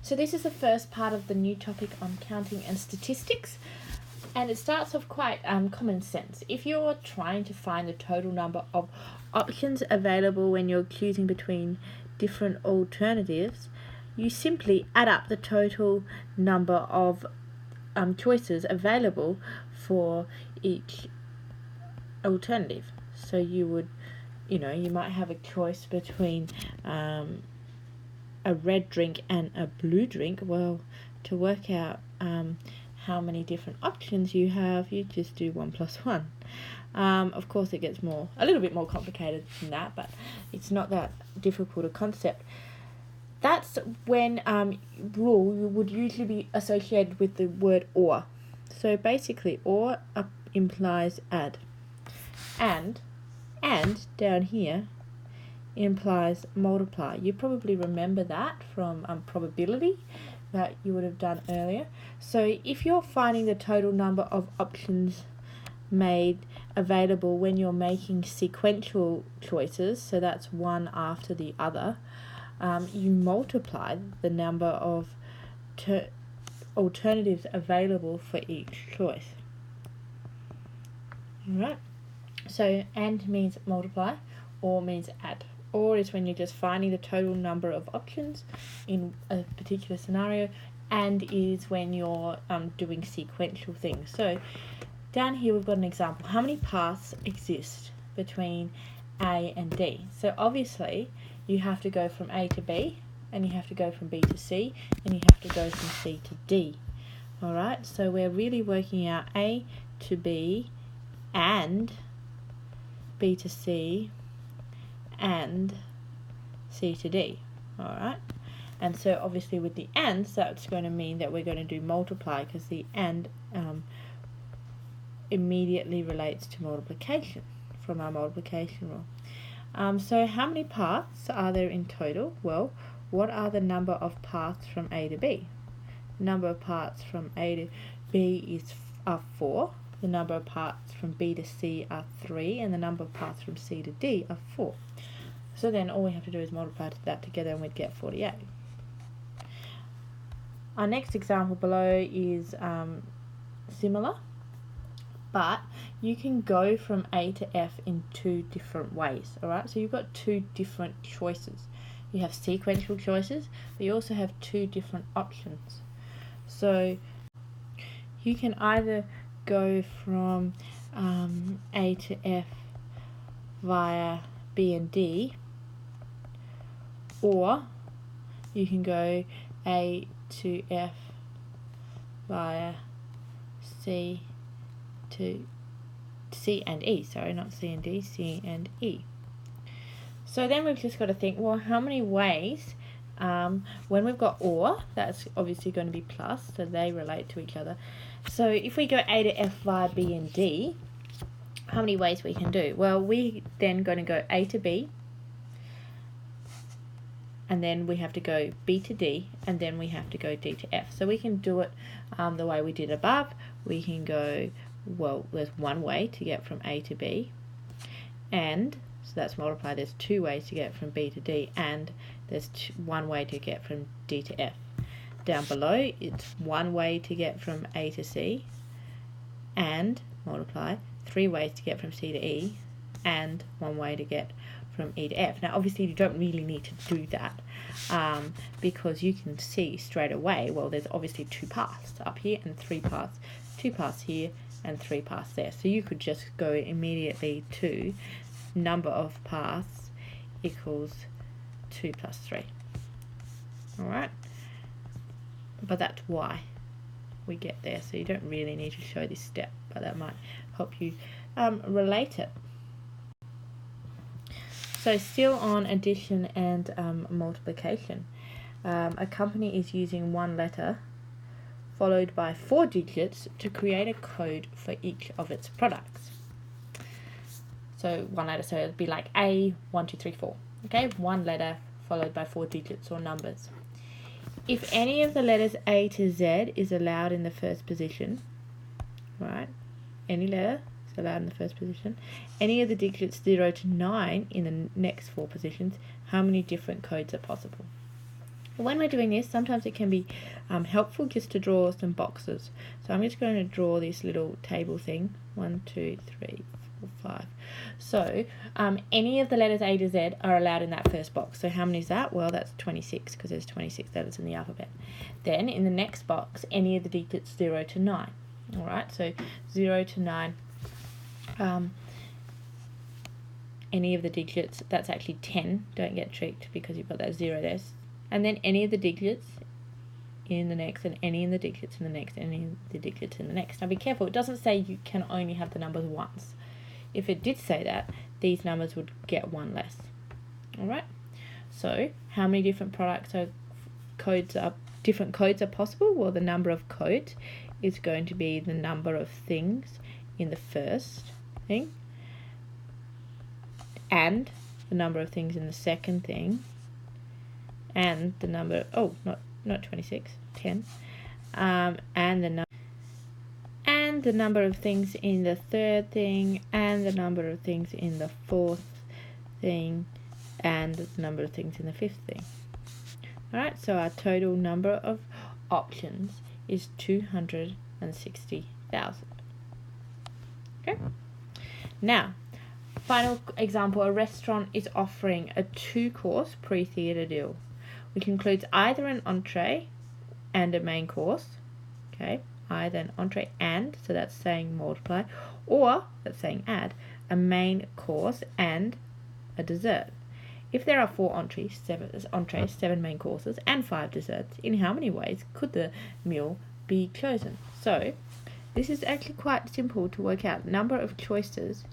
So this is the first part of the new topic on counting and statistics, and it starts off quite common sense. If you're trying to find the total number of options available when you're choosing between different alternatives, you simply add up the total number of choices available for each alternative. So you would, you might have a choice between a red drink and a blue drink. Well, to work out how many different options you have, you just do 1 plus 1. Of course, it gets a little bit more complicated than that, but it's not that difficult a concept. That's when rule would usually be associated with the word or. So basically, or implies add, and down here implies multiply. You probably remember that from probability that you would have done earlier. So if you're finding the total number of options made available when you're making sequential choices, so that's one after the other, you multiply the number of alternatives available for each choice. Alright, so and means multiply, or means add. Or is when you're just finding the total number of options in a particular scenario, and is when you're doing sequential things. So down here we've got an example. How many paths exist between A and D? So obviously you have to go from A to B, and you have to go from B to C, and you have to go from C to D. Alright, so we're really working out A to B and B to C and C to D. Alright, and so obviously with the and, that's going to mean that we're going to do multiply, because the and immediately relates to multiplication from our multiplication rule. So how many paths are there in total? Well, what are the number of paths from A to B? The number of paths from A to B are 4. The number of paths from B to C are 3, and the number of paths from C to D are 4. So then all we have to do is multiply that together and we'd get 48. Our next example below is similar, but you can go from A to F in 2 different ways. Alright, so you've got 2 different choices. You have sequential choices, but you also have 2 different options. So you can either go from A to F via B and D, or you can go A to F via C to C and E, sorry, not C and D, C and E. So then we've just got to think, well, how many ways, when we've got or, that's obviously going to be plus, so they relate to each other. So if we go A to F via B and D, how many ways we can do? Well, we then going to go A to B, and then we have to go B to D, and then we have to go D to F. So we can do it the way we did above. We can go, well, there's one way to get from A to B, and so that's multiply. There's 2 ways to get from B to D, and there's one way to get from D to F. Down below, it's 1 way to get from A to C, and multiply 3 ways to get from C to E, and 1 way to get from E to F. Now obviously you don't really need to do that because you can see straight away, well, there's obviously 2 paths up here and 3 paths, 2 paths here and 3 paths there. So you could just go immediately to number of paths equals 2 plus 3. Alright, but that's why we get there, so you don't really need to show this step, but that might help you relate it. So still on addition and multiplication, a company is using 1 letter followed by 4 digits to create a code for each of its products. So 1 letter, so it'd be like A, 1, 2, 3, 4. Okay, 1 letter followed by 4 digits or numbers. If any of the letters A to Z is allowed in the first position, right, any letter is allowed in the first position, any of the digits 0 to 9 in the next 4 positions, how many different codes are possible? When we're doing this, sometimes it can be helpful just to draw some boxes. So I'm just going to draw this little table thing. 1, 2, 3, 4, 5. So any of the letters A to Z are allowed in that first box. So how many is that? Well, that's 26 because there's 26 letters in the alphabet. Then in the next box, any of the digits 0 to 9. All right, so 0 to 9. Any of the digits, that's actually 10. Don't get tricked because you've got that 0 there. And then any of the digits in the next, and any of the digits in the next, and any of the digits in the next. Now be careful, it doesn't say you can only have the numbers once. If it did say that, these numbers would get one less. Alright, so how many different different codes are possible? Well, the number of codes is going to be the number of things in the first thing, and the number of things in the second thing, and the number, not 26, 10, and the number of things in the third thing, and the number of things in the fourth thing, and the number of things in the fifth thing. Alright, so our total number of options is 260,000. Okay. Now, final example, a restaurant is offering a 2-course pre-theatre deal, which includes either an entree and a main course. Okay, either an entree and, so that's saying multiply, or that's saying add, a main course and a dessert. If there are 4 entrees, 7 main courses, and 5 desserts, in how many ways could the meal be chosen? So, this is actually quite simple to work out. Number of choices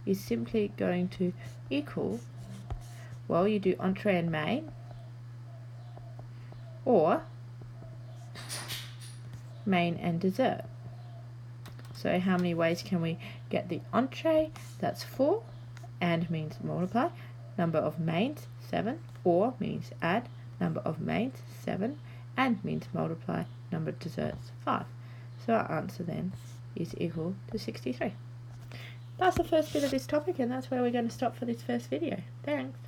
is simply going to equal, well, you do entree and main, or main and dessert. So how many ways can we get the entree? That's 4, and means multiply. Number of mains, 7, or means add. Number of mains, 7, and means multiply. Number of desserts, 5. So our answer then is equal to 63. That's the first bit of this topic, and that's where we're going to stop for this first video. Thanks.